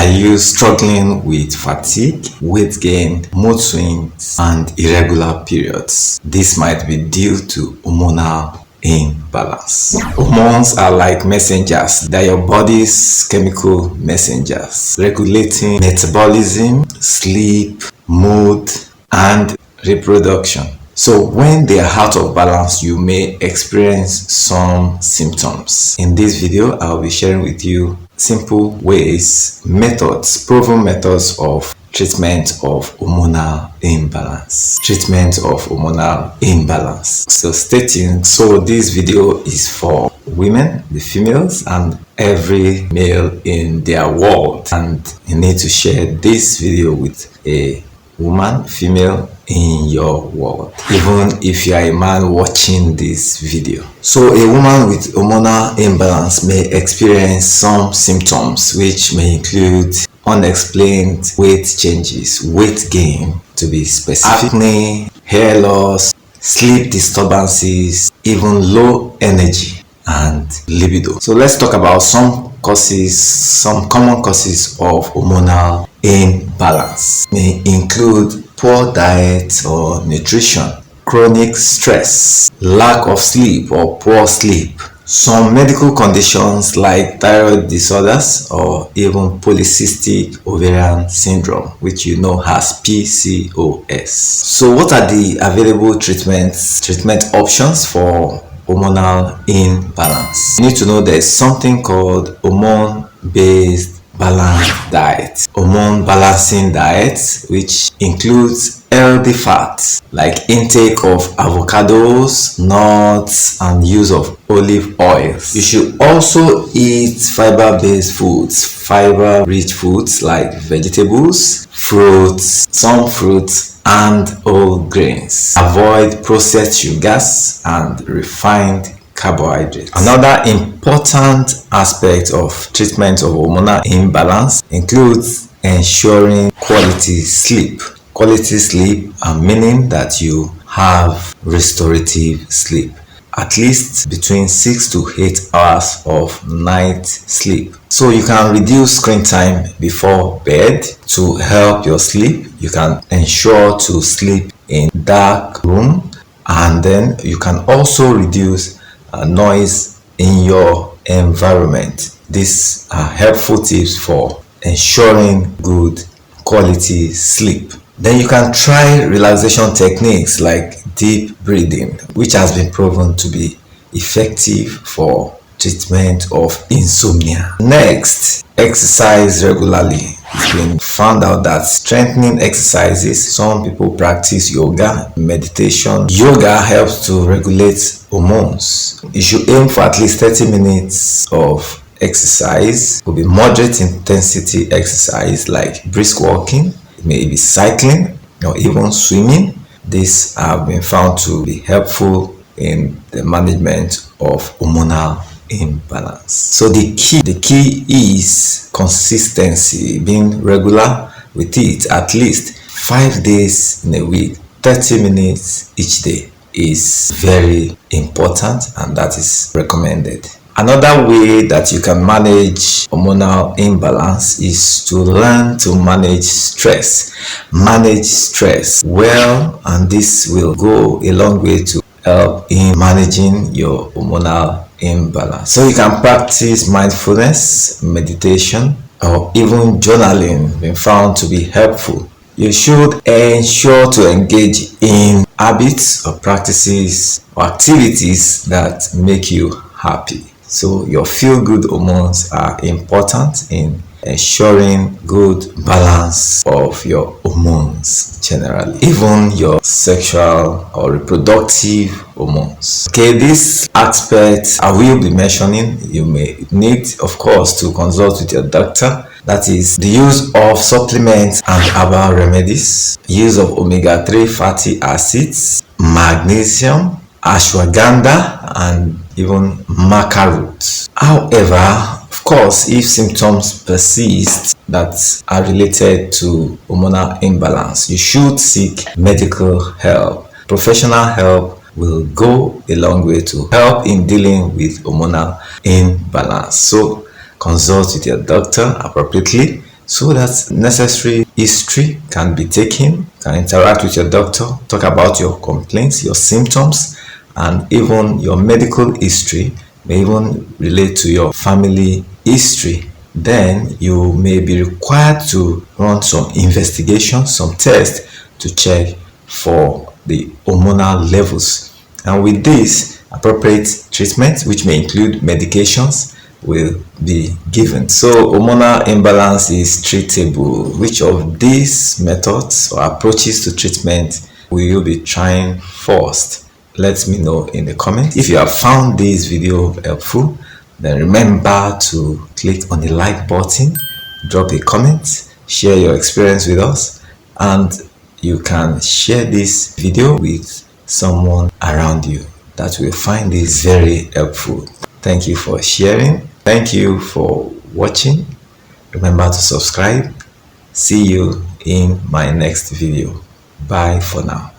you struggling with fatigue, weight gain, mood swings, and irregular periods? This might be due to hormonal imbalance. Hormones are like messengers. They are your body's chemical messengers, regulating metabolism, sleep, mood, and reproduction. So when they are out of balance, you may experience some symptoms. In this video, I'll be sharing with you simple ways, methods, proven methods of treatment of hormonal imbalance. Treatment of hormonal imbalance. So stay tuned. So this video is for women, the females, and every male in their world. And you need to share this video with a woman, female in your world, even if you are a man watching this video. So a woman with hormonal imbalance may experience some symptoms which may include unexplained weight changes, weight gain to be specific, acne, hair loss, sleep disturbances, even low energy and libido. So let's talk about some common causes of hormonal imbalance. May include poor diet or nutrition, chronic stress, lack of sleep or poor sleep, some medical conditions like thyroid disorders or even polycystic ovarian syndrome, which you know as PCOS. So what are the available treatment options for hormonal imbalance? You need to know there's something called hormone-based balanced diet, hormone balancing diet, which includes healthy fats like intake of avocados, nuts, and use of olive oils. You should also eat fiber-based foods, fiber-rich foods like vegetables, fruits, some fruits, and whole grains. Avoid processed sugars and refined carbohydrates. Another important aspect of treatment of hormonal imbalance includes ensuring quality sleep. Quality sleep, meaning that you have restorative sleep, at least between 6 to 8 hours of night sleep. So you can reduce screen time before bed to help your sleep. You can ensure to sleep in dark room, and then you can also reduce noise in your environment. These are helpful tips for ensuring good quality sleep. Then you can try relaxation techniques like deep breathing, which has been proven to be effective for treatment of insomnia. Next, exercise regularly. It's been found out that strengthening exercises, some people practice yoga, meditation. Yoga helps to regulate hormones. You should aim for at least 30 minutes of exercise. It could be moderate intensity exercise like brisk walking, maybe cycling, or even swimming. These have been found to be helpful in the management of hormonal imbalance. So the key is consistency, being regular with it at least 5 days in a week. 30 minutes each day is very important, and that is recommended. Another way that you can manage hormonal imbalance is to learn to manage stress. Manage stress well, and this will go a long way to help in managing your hormonal imbalance. So you can practice mindfulness, meditation, or even journaling, been found to be helpful. You should ensure to engage in habits or practices or activities that make you happy. So your feel-good hormones are important in ensuring good balance of your hormones generally, even your sexual or reproductive hormones. Okay, this aspect I will be mentioning, you may need, of course, to consult with your doctor. That is the use of supplements and herbal remedies, use of omega-3 fatty acids, magnesium, ashwagandha, and even maca root. However, of course, if symptoms persist that are related to hormonal imbalance, you should seek medical help. Professional help will go a long way to help in dealing with hormonal imbalance. So consult with your doctor appropriately so that necessary history can be taken, can interact with your doctor, talk about your complaints, your symptoms, and even your medical history may even relate to your family history. Then you may be required to run some investigations, some tests to check for the hormonal levels. And with this, appropriate treatment, which may include medications, will be given. So hormonal imbalance is treatable. Which of these methods or approaches to treatment will you be trying first? Let me know in the comments. If you have found this video helpful, then remember to click on the like button, drop a comment, share your experience with us, and you can share this video with someone around you that will find this very helpful. Thank you for sharing. Thank you for watching. Remember to subscribe. See you in my next video. Bye for now.